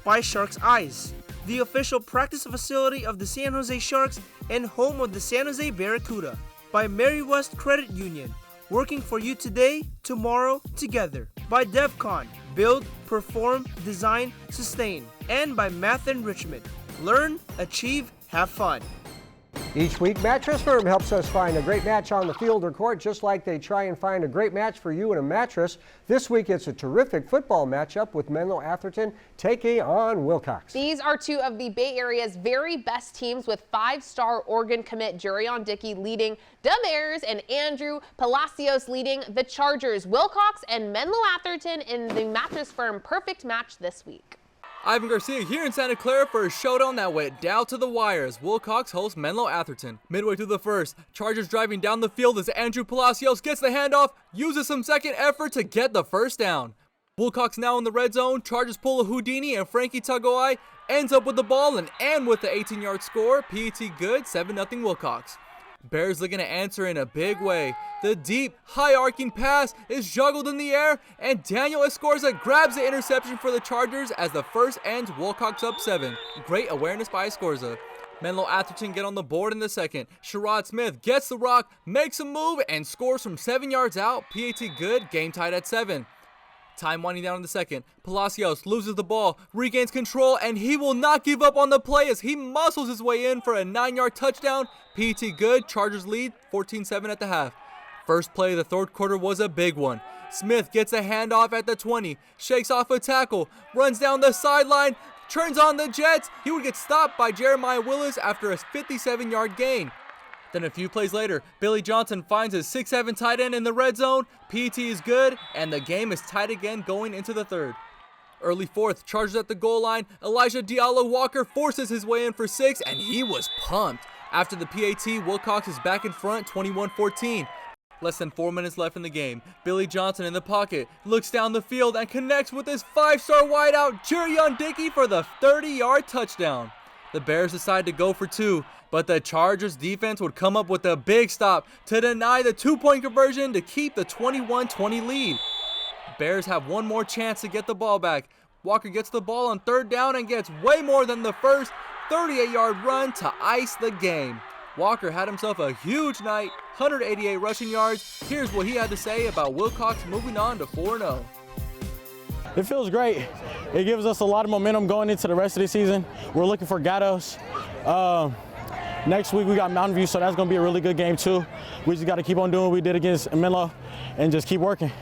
By Sharks Eyes, the official practice facility of the San Jose Sharks and home of the San Jose Barracuda. By Mary West Credit Union, working for you today, tomorrow, together. By DevCon, build, perform, design, sustain. And by Math Enrichment. Learn, achieve, have fun. Each week, Mattress Firm helps us find a great match on the field or court, just like they try and find a great match for you in a mattress. This week, it's a terrific football matchup with Menlo Atherton taking on Wilcox. These are two of the Bay Area's very best teams, with 5-star Oregon commit Jerion Dickey leading the Bears and Andrew Palacios leading the Chargers. Wilcox and Menlo Atherton in the Mattress Firm perfect match this week. Ivan Garcia here in Santa Clara for a showdown that went down to the wire as Wilcox hosts Menlo Atherton. Midway through the first, Chargers driving down the field as Andrew Palacios gets the handoff, uses some second effort to get the first down. Wilcox now in the red zone, Chargers pull a Houdini and Frankie Tagoai ends up with the ball and with the 18-yard score, PAT good, 7-0 Wilcox. Bears looking to answer in a big way. The deep, high-arcing pass is juggled in the air, and Daniel Escorza grabs the interception for the Chargers as the first ends Wilcox up 7. Great awareness by Escorza. Menlo Atherton get on the board in the second. Sherrod Smith gets the rock, makes a move, and scores from 7 yards out. PAT good, game tied at 7. Time winding down in the second. Palacios loses the ball, regains control, and he will not give up on the play as he muscles his way in for a 9-yard touchdown. PAT good, Chargers lead 14-7 at the half. First play of the third quarter was a big one. Smith gets a handoff at the 20, shakes off a tackle, runs down the sideline, turns on the Jets. He would get stopped by Jeremiah Willis after a 57-yard gain. Then a few plays later, Billy Johnson finds his 6'7" tight end in the red zone. PAT is good, and the game is tied again going into the third. Early fourth, Chargers at the goal line. Elijah Diallo Walker forces his way in for 6, and he was pumped. After the PAT, Wilcox is back in front, 21-14. Less than 4 minutes left in the game. Billy Johnson in the pocket, looks down the field and connects with his 5-star wideout, Jerion Dickey, for the 30-yard touchdown. The Bears decide to go for 2, but the Chargers defense would come up with a big stop to deny the 2-point conversion to keep the 21-20 lead. Bears have one more chance to get the ball back. Walker gets the ball on third down and gets way more than the first 38-yard run to ice the game. Walker had himself a huge night, 188 rushing yards. Here's what he had to say about Wilcox moving on to 4-0. It feels great. It gives us a lot of momentum going into the rest of the season. We're looking for Gatos. Next week we got Mountain View, so that's going to be a really good game too. We just got to keep on doing what we did against Menlo and just keep working.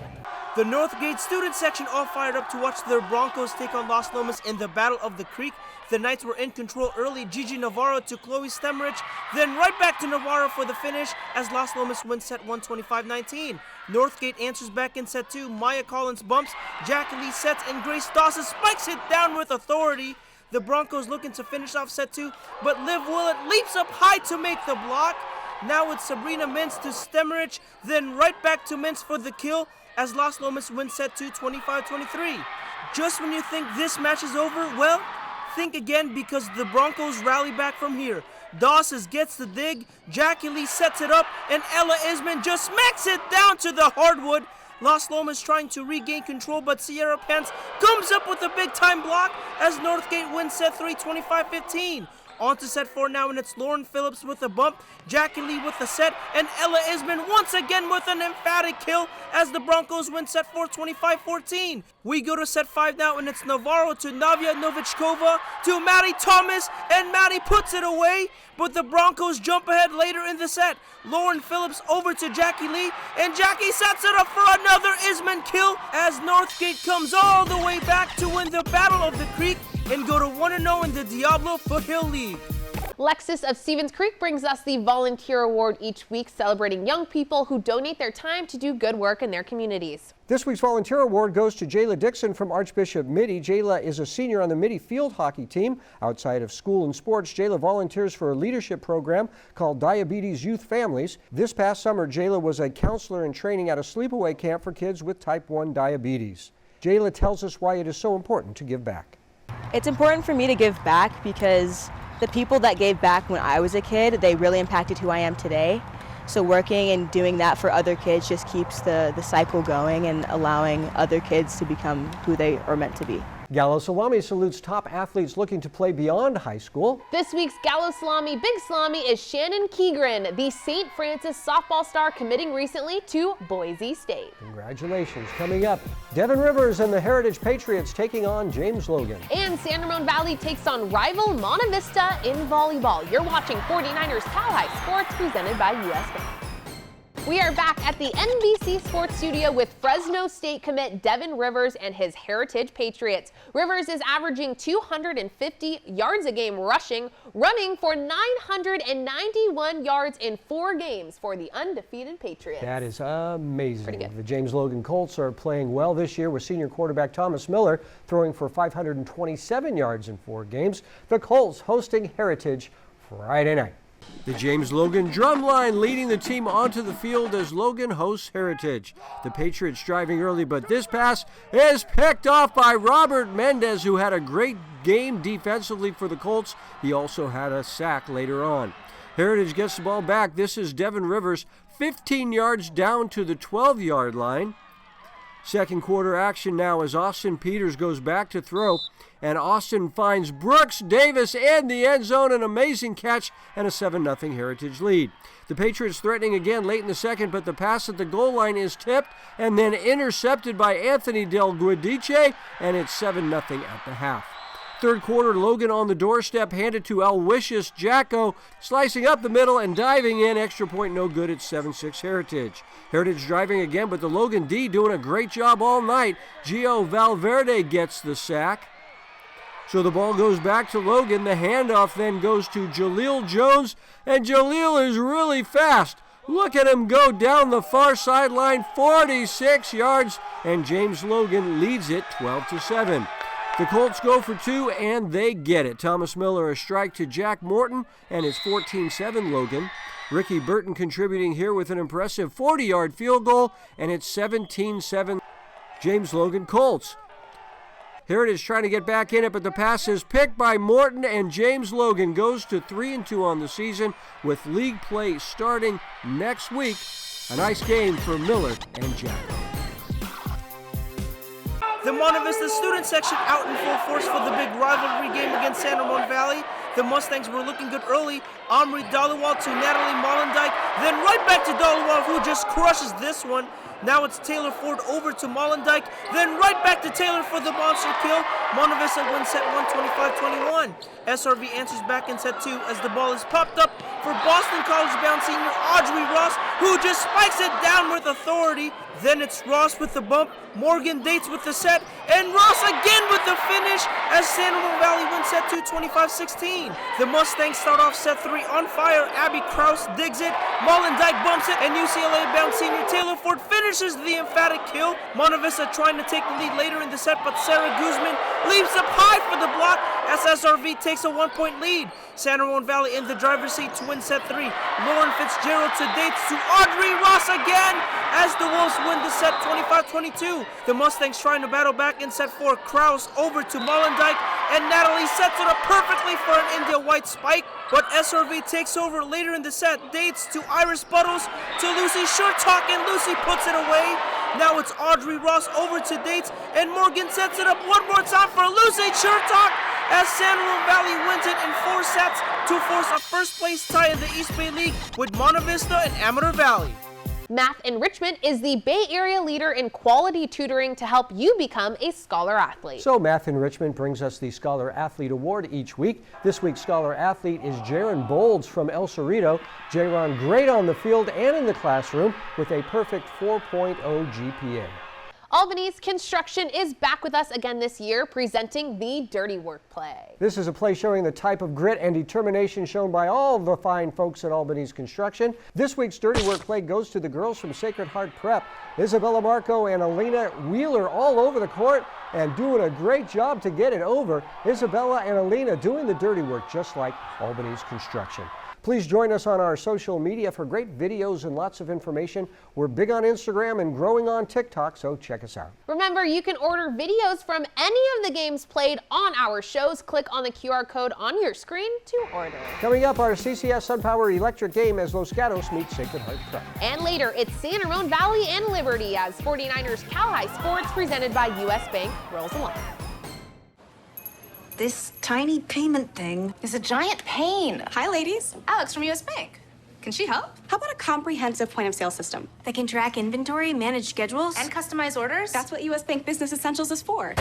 The Northgate student section all fired up to watch their Broncos take on Los Lomas in the Battle of the Creek. The Knights were in control early. Gigi Navarro to Chloe Stemrich, then right back to Navarro for the finish as Los Lomas wins set 1 25-19. Northgate answers back in set 2. Maya Collins bumps, Jackie Lee sets, and Grace Dawson spikes it down with authority. The Broncos looking to finish off set 2, but Liv Willett leaps up high to make the block. Now it's Sabrina Mintz to Stemrich, then right back to Mintz for the kill as Los Lomas wins set 2 25-23. Just when you think this match is over, well, think again, because the Broncos rally back from here. Dawson gets the dig, Jackie Lee sets it up, and Ella Isman just smacks it down to the hardwood. Los Lomas trying to regain control, but Sierra Pence comes up with a big-time block as Northgate wins set 3 25-15. On to set 4 now, and it's Lauren Phillips with a bump, Jackie Lee with the set, and Ella Isman once again with an emphatic kill as the Broncos win set 4, 25-14. We go to set 5 now, and it's Navarro to Navia Novichkova to Maddie Thomas, and Maddie puts it away, but the Broncos jump ahead later in the set. Lauren Phillips over to Jackie Lee, and Jackie sets it up for another Isman kill as Northgate comes all the way back to win the Battle of the Creek and go to 1-0 in the Diablo Foothill League. Lexus of Stevens Creek brings us the Volunteer Award each week, celebrating young people who donate their time to do good work in their communities. This week's Volunteer Award goes to Jayla Dixon from Archbishop Mitty. Jayla is a senior on the Mitty field hockey team. Outside of school and sports, Jayla volunteers for a leadership program called Diabetes Youth Families. This past summer, Jayla was a counselor in training at a sleepaway camp for kids with type 1 diabetes. Jayla tells us why it is so important to give back. It's important for me to give back because the people that gave back when I was a kid, they really impacted who I am today. So working and doing that for other kids just keeps the cycle going and allowing other kids to become who they are meant to be. Gallo Salami salutes top athletes looking to play beyond high school. This week's Gallo Salami Big Salami is Shannon Keegren, the St. Francis softball star committing recently to Boise State. Congratulations. Coming up, Devin Rivers and the Heritage Patriots taking on James Logan. And San Ramon Valley takes on rival Monta Vista in volleyball. You're watching 49ers Cal-Hi Sports presented by US Bank. We are back at the NBC Sports Studio with Fresno State commit Devin Rivers and his Heritage Patriots. Rivers is averaging 250 yards a game rushing, running for 991 yards in 4 games for the undefeated Patriots. That is amazing. Pretty good. The James Logan Colts are playing well this year with senior quarterback Thomas Miller throwing for 527 yards in 4 games. The Colts hosting Heritage Friday night. The James Logan Drumline leading the team onto the field as Logan hosts Heritage. The Patriots driving early, but this pass is picked off by Robert Mendez, who had a great game defensively for the Colts. He also had a sack later on. Heritage gets the ball back. This is Devin Rivers, 15 yards down to the 12-yard line. Second quarter action now as Austin Peters goes back to throw, and Austin finds Brooks Davis in the end zone, an amazing catch and a 7-0 Heritage lead. The Patriots threatening again late in the second, but the pass at the goal line is tipped and then intercepted by Anthony Del Guidice, and it's 7-0 at the half. Third quarter, Logan on the doorstep, handed to Aloysius Jacko, slicing up the middle and diving in. Extra point no good. It's 7-6 Heritage. Heritage driving again, but the Logan D doing a great job all night. Gio Valverde gets the sack. So the ball goes back to Logan. The handoff then goes to Jaleel Jones, and Jaleel is really fast. Look at him go down the far sideline, 46 yards, and James Logan leads it 12-7. The Colts go for 2, and they get it. Thomas Miller a strike to Jack Morton, and it's 14-7 Logan. Ricky Burton contributing here with an impressive 40-yard field goal, and it's 17-7 James Logan Colts. Heritage trying to get back in it, but the pass is picked by Morton, and James Logan goes to 3-2 on the season with league play starting next week. A nice game for Miller and Jacko. The Monta Vista student section out in full force for the big rivalry game against San Ramon Valley. The Mustangs were looking good early. Omri Dhaliwal to Natalie Mollendijk, then right back to Dhaliwal, who just crushes this one. Now it's Taylor Ford over to Mollendijk, then right back to Taylor for the monster kill. Monta Vista wins set 1, 25-21. SRV answers back in set 2 as the ball is popped up for Boston College-bound senior Audrey Ross, who just spikes it down with authority. Then it's Ross with the bump, Morgan Dates with the set, and Ross again with the finish as San Ramon Valley wins set 2, 25-16. The Mustangs start off set 3 on fire. Abby Krause digs it, Mollendijk bumps it, and UCLA-bound senior Taylor Ford finishes the emphatic kill. Monta Vista trying to take the lead later in the set, but Sarah Guzman leaps up high for the block as SRV takes a 1-point lead. San Ramon Valley in the driver's seat to win set 3. Lauren Fitzgerald to Dates to Audrey Ross again as the Wolves win the set 25-22. The Mustangs trying to battle back in set 4. Krause over to Mollendijk, and Natalie sets it up perfectly for an India White spike, but SRV takes over later in the set. Dates to Iris Buttles to Lucy Shurtalk, and Lucy puts it away. Now it's Audrey Ross over to Dates, and Morgan sets it up one more time for Lucy Shurtalk, as San Ramon Valley wins it in 4 sets to force a first-place tie in the East Bay League with Monte Vista and Amador Valley. Math Enrichment is the Bay Area leader in quality tutoring to help you become a Scholar Athlete. So Math Enrichment brings us the Scholar Athlete Award each week. This week's Scholar Athlete is Jaron Bolds from El Cerrito. Jaron great on the field and in the classroom with a perfect 4.0 GPA. Albany's Construction is back with us again this year, presenting the Dirty Work play. This is a play showing the type of grit and determination shown by all the fine folks at Albany's Construction. This week's Dirty Work play goes to the girls from Sacred Heart Prep. Isabella Marco and Alina Wheeler all over the court and doing a great job to get it over. Isabella and Alina doing the dirty work just like Albany's Construction. Please join us on our social media for great videos and lots of information. We're big on Instagram and growing on TikTok, so check us out. Remember, you can order videos from any of the games played on our shows. Click on the QR code on your screen to order. Coming up, our CCS SunPower Electric game as Los Gatos meet Sacred Heart Prep. And later, it's San Ramon Valley and Liberty as 49ers Cal-Hi Sports presented by U.S. Bank rolls along. This tiny payment thing is a giant pain. Hi, ladies. Alex from U.S. Bank. Can she help? How about a comprehensive point-of-sale system that can track inventory, manage schedules, and customize orders? That's what U.S. Bank Business Essentials is for.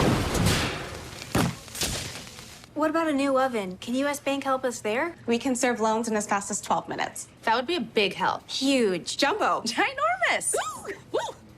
What about a new oven? Can U.S. Bank help us there? We can serve loans in as fast as 12 minutes. That would be a big help. Huge. Jumbo. Ginormous.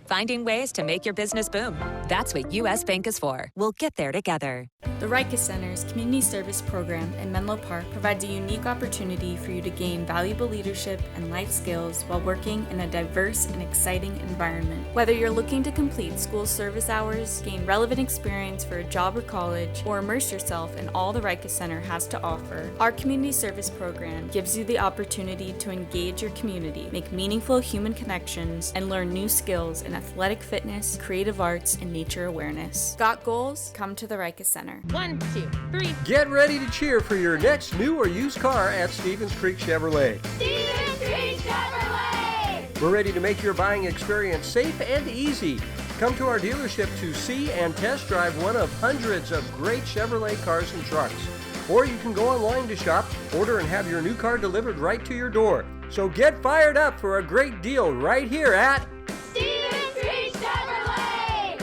Finding ways to make your business boom. That's what U.S. Bank is for. We'll get there together. The Rika Center's Community Service Program in Menlo Park provides a unique opportunity for you to gain valuable leadership and life skills while working in a diverse and exciting environment. Whether you're looking to complete school service hours, gain relevant experience for a job or college, or immerse yourself in all the Rika Center has to offer, our Community Service Program gives you the opportunity to engage your community, make meaningful human connections, and learn new skills in athletic fitness, creative arts, and nature awareness. Got goals? Come to the Rika Center. 1, 2, 3. Get ready to cheer for your next new or used car at Stevens Creek Chevrolet. Stevens Creek Chevrolet! We're ready to make your buying experience safe and easy. Come to our dealership to see and test drive one of hundreds of great Chevrolet cars and trucks. Or you can go online to shop, order, and have your new car delivered right to your door. So get fired up for a great deal right here at Stevens Creek Chevrolet!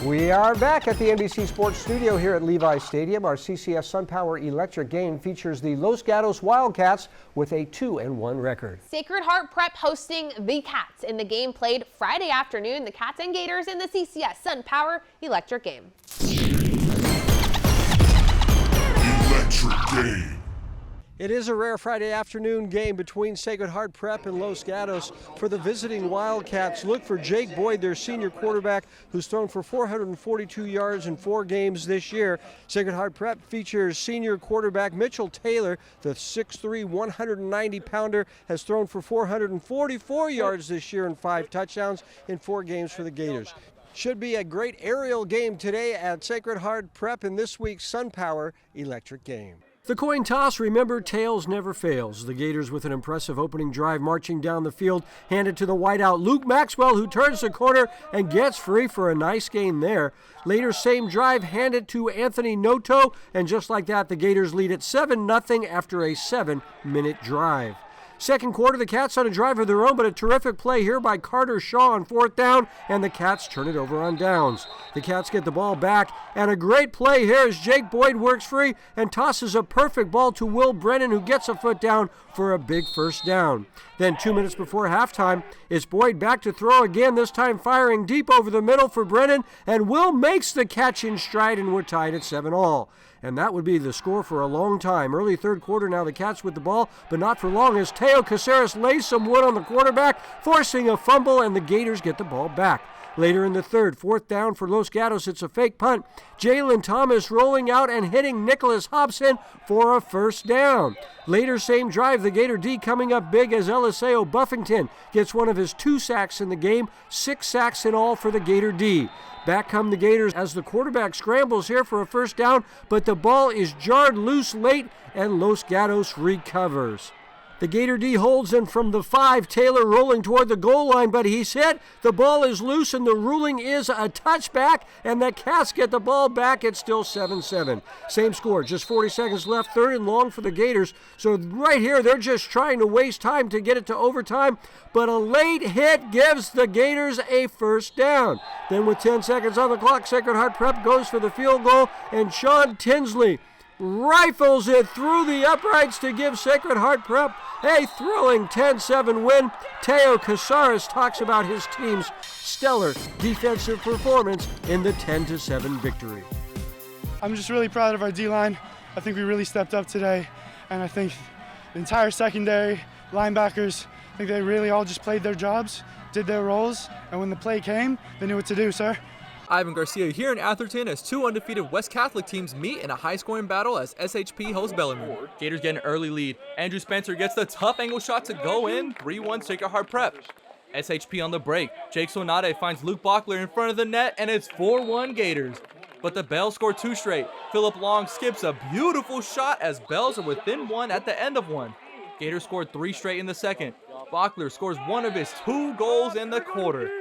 We are back at the NBC Sports Studio here at Levi Stadium. Our CCS SunPower Electric game features the Los Gatos Wildcats with a 2-1 record. Sacred Heart Prep hosting the Cats in the game played Friday afternoon. The Cats and Gators in the CCS SunPower Electric game. Electric game. It is a rare Friday afternoon game between Sacred Heart Prep and Los Gatos. For the visiting Wildcats, look for Jake Boyd, their senior quarterback, who's thrown for 442 yards in 4 games this year. Sacred Heart Prep features senior quarterback Mitchell Taylor, the 6'3", 190-pounder, has thrown for 444 yards this year and 5 touchdowns in 4 games for the Gators. Should be a great aerial game today at Sacred Heart Prep in this week's SunPower Electric game. The coin toss, remember, tails never fails. The Gators with an impressive opening drive marching down the field, handed to the wideout Luke Maxwell, who turns the corner and gets free for a nice gain there. Later, same drive, handed to Anthony Noto, and just like that, the Gators lead at 7-0 after a 7-minute drive. Second quarter, the Cats on a drive of their own, but a terrific play here by Carter Shaw on 4th down, and the Cats turn it over on downs. The Cats get the ball back, and a great play here as Jake Boyd works free and tosses a perfect ball to Will Brennan, who gets a foot down for a big first down. Then 2 minutes before halftime, it's Boyd back to throw again, this time firing deep over the middle for Brennan, and Will makes the catch in stride, and we're tied at 7-all. And that would be the score for a long time. Early third quarter, now the Cats with the ball, but not for long as Teo Caceres lays some wood on the quarterback, forcing a fumble, and the Gators get the ball back. Later in the third, 4th down for Los Gatos, it's a fake punt. Jalen Thomas rolling out and hitting Nicholas Hobson for a first down. Later, same drive, the Gator D coming up big as Eliseo Buffington gets one of his 2 sacks in the game, 6 sacks in all for the Gator D. Back come the Gators as the quarterback scrambles here for a first down, but the ball is jarred loose late and Los Gatos recovers. The Gator D holds, and from the 5, Taylor rolling toward the goal line, but he's hit. The ball is loose, and the ruling is a touchback, and the Cats get the ball back. It's still 7-7. Same score, just 40 seconds left, 3rd and long for the Gators. So right here, they're just trying to waste time to get it to overtime, but a late hit gives the Gators a first down. Then with 10 seconds on the clock, Sacred Heart Prep goes for the field goal, and Sean Tinsley rifles it through the uprights to give Sacred Heart Prep a thrilling 10-7 win. Teo Casares talks about his team's stellar defensive performance in the 10-7 victory. I'm just really proud of our D-line. I think we really stepped up today, and I think the entire secondary, linebackers, I think they really all just played their jobs, did their roles, and when the play came, they knew what to do, sir. Ivan Garcia here in Atherton as 2 undefeated West Catholic teams meet in a high-scoring battle as SHP hosts Bellarmine. Gators get an early lead. Andrew Spencer gets the tough angle shot to go in, 3-1 Sacred Heart Prep. SHP on the break. Jake Sonade finds Luke Bockler in front of the net, and it's 4-1 Gators. But the Bells score 2 straight. Phillip Long skips a beautiful shot as Bells are within 1 at the end of 1. Gators scored 3 straight in the second. Bockler scores 1 of his 2 goals in the quarter.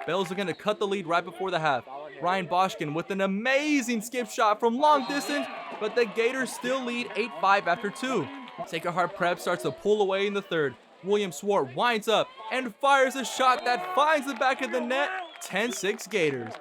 Bells are going to cut the lead right before the half. Ryan Boschkin with an amazing skip shot from long distance, but the Gators still lead 8-5 after 2. Sacred Heart Prep starts to pull away in the 3rd. William Swart winds up and fires a shot that finds the back of the net. 10-6 Gators.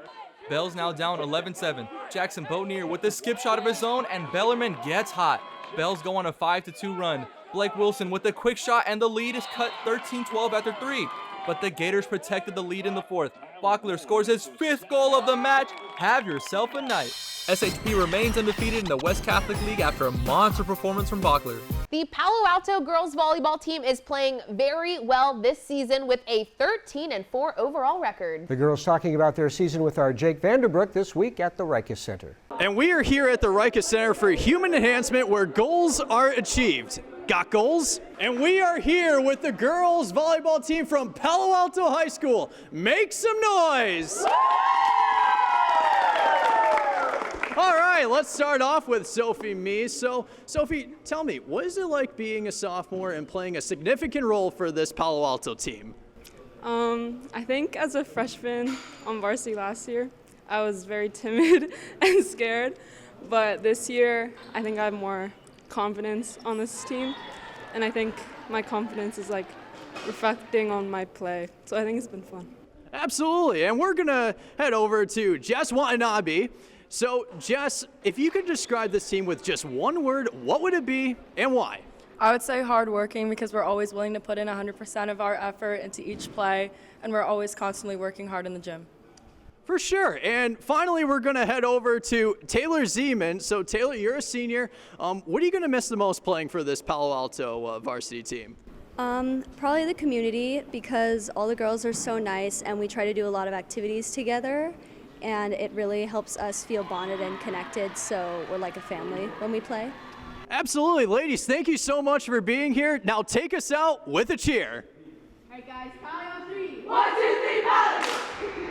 Bells now down 11-7. Jackson Boatnier with a skip shot of his own, and Bellarmine gets hot. Bells go on a 5-2 run. Blake Wilson with a quick shot, and the lead is cut 13-12 after 3. But the Gators protected the lead in the 4th. Bockler scores his 5th goal of the match. Have yourself a night. SHP remains undefeated in the West Catholic League after a monster performance from Bockler. The Palo Alto girls volleyball team is playing very well this season with a 13-4 overall record. The girls talking about their season with our Jake Vanderbrook this week at the Rikus Center. And we are here at the Rikus Center for Human Enhancement, where goals are achieved. Got goals? And we are here with the girls volleyball team from Palo Alto High School. Make some noise! All right, let's start off with Sophie Mies. So, Sophie, tell me, what is it like being a sophomore and playing a significant role for this Palo Alto team? I think as a freshman on varsity last year, I was very timid and scared. But this year, I think I have more confidence on this team. And I think my confidence is like reflecting on my play. So I think it's been fun. Absolutely, and we're gonna head over to Jess Watanabe. So, Jess, if you could describe this team with just one word, what would it be and why? I would say hardworking, because we're always willing to put in 100% of our effort into each play, and we're always constantly working hard in the gym. For sure. And finally, we're going to head over to Taylor Zeman. So, Taylor, you're a senior. What are you going to miss the most playing for this Palo Alto varsity team? Probably the community, because all the girls are so nice, and we try to do a lot of activities together. And it really helps us feel bonded and connected, so we're like a family when we play. Absolutely. Ladies, thank you so much for being here. Now take us out with a cheer. All right, guys, count on 3. 1, 2, 3, battle!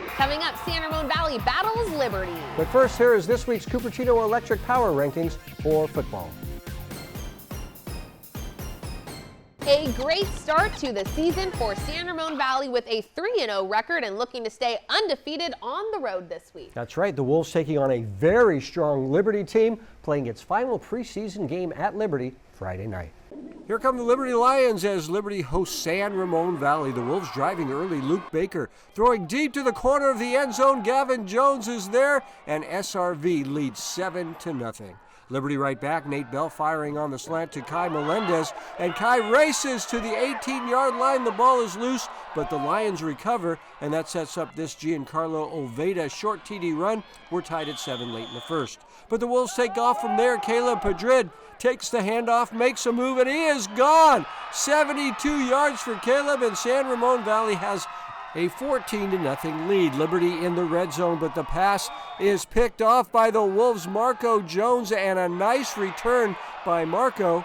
Coming up, San Ramon Valley battles Liberty. But first, here is this week's Cupertino Electric Power Rankings for football. A great start to the season for San Ramon Valley with a 3-0 record and looking to stay undefeated on the road this week. That's right. The Wolves taking on a very strong Liberty team, playing its final preseason game at Liberty Friday night. Here come the Liberty Lions as Liberty hosts San Ramon Valley. The Wolves driving early. Luke Baker throwing deep to the corner of the end zone. Gavin Jones is there, and SRV leads 7-0. Liberty right back, Nate Bell firing on the slant to Kai Melendez, and Kai races to the 18-yard line. The ball is loose, but the Lions recover, and that sets up this Giancarlo Oveda short TD run. We're tied at 7 late in the first. But the Wolves take off from there. Caleb Padrid takes the handoff, makes a move, and he is gone. 72 yards for Caleb, and San Ramon Valley has a 14-0 lead. Liberty in the red zone, but the pass is picked off by the Wolves' Marco Jones, and a nice return by Marco.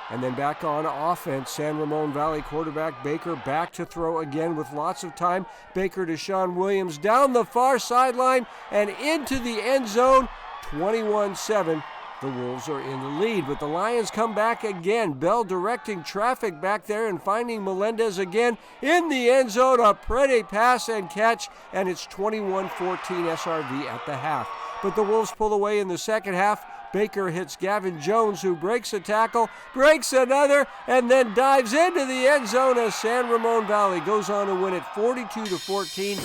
And then back on offense, San Ramon Valley quarterback Baker back to throw again with lots of time. Baker to Sean Williams down the far sideline and into the end zone. 21-7 The Wolves are in the lead, but the Lions come back again. Bell directing traffic back there and finding Melendez again in the end zone. A pretty pass and catch, and it's 21-14 SRV at the half. But the Wolves pull away in the second half. Baker hits Gavin Jones, who breaks a tackle, breaks another, and then dives into the end zone as San Ramon Valley goes on to win it 42-14.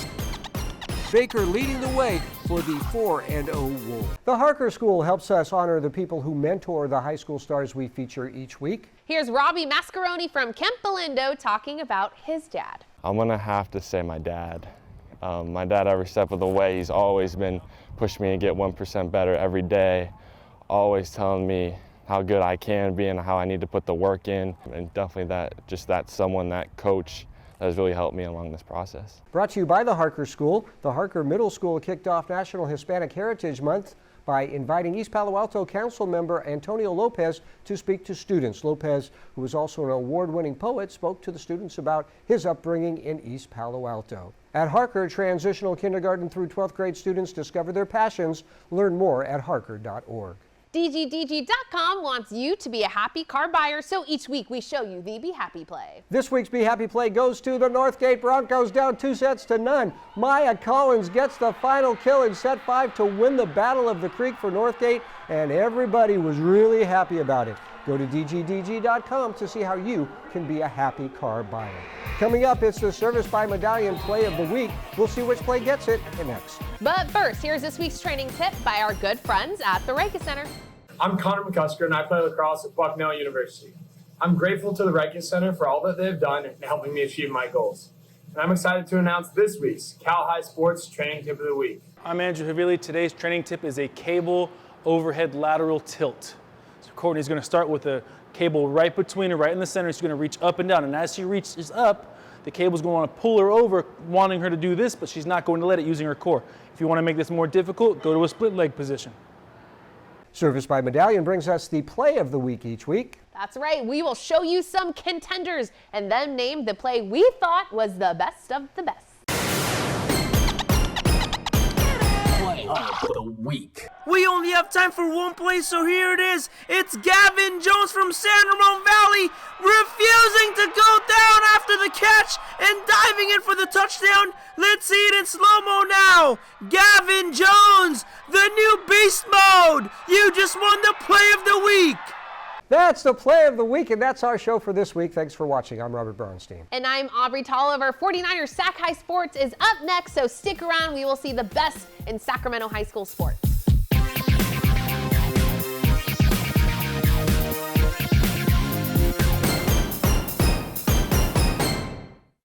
Baker leading the way for the 4-0 Wolves. The Harker School helps us honor the people who mentor the high school stars we feature each week. Here's Robbie Mascarone from Kemp Belindo talking about his dad. I'm going to have to say my dad. My dad, every step of the way, he's always been pushing me to get 1% better every day, always telling me how good I can be and how I need to put the work in. And definitely that someone, that coach, that has really helped me along this process. Brought to you by the Harker School. The Harker Middle School kicked off National Hispanic Heritage Month by inviting East Palo Alto Council member Antonio Lopez to speak to students. Lopez, who is also an award-winning poet, spoke to the students about his upbringing in East Palo Alto. At Harker, transitional kindergarten through 12th grade students discover their passions. Learn more at harker.org. DGDG.com wants you to be a happy car buyer, so each week we show you the Be Happy play. This week's Be Happy play goes to the Northgate Broncos, down 2-0. Maya Collins gets the final kill in set 5 to win the Battle of the Creek for Northgate, and everybody was really happy about it. Go to DGDG.com to see how you can be a happy car buyer. Coming up, it's the Service by Medallion Play of the Week. We'll see which play gets it next. But first, here's this week's training tip by our good friends at the Reika Center. I'm Connor McCusker, and I play lacrosse at Bucknell University. I'm grateful to the Reika Center for all that they've done in helping me achieve my goals. And I'm excited to announce this week's Cal High Sports Training Tip of the Week. I'm Andrew Havili. Today's training tip is a cable overhead lateral tilt. So Courtney's going to start with a cable right between her, right in the center. She's going to reach up and down, and as she reaches up, the cable's going to want to pull her over, wanting her to do this, but she's not going to let it using her core. If you want to make this more difficult, go to a split leg position. Service by Medallion brings us the Play of the Week each week. That's right, we will show you some contenders and then name the play we thought was the best of the best. Play of the Week. We only have time for one play, so here it is. It's Gavin Jones from San Ramon Valley refusing to go down after the catch and diving in for the touchdown. Let's see it in slow-mo now. Gavin Jones, the new beast mode. You just won the Play of the Week. That's the Play of the Week, and that's our show for this week. Thanks for watching. I'm Robert Bronstein. And I'm Aubrey Tolliver. 49ers sac-hi Sports is up next, so stick around. We will see the best in Sacramento high school sports.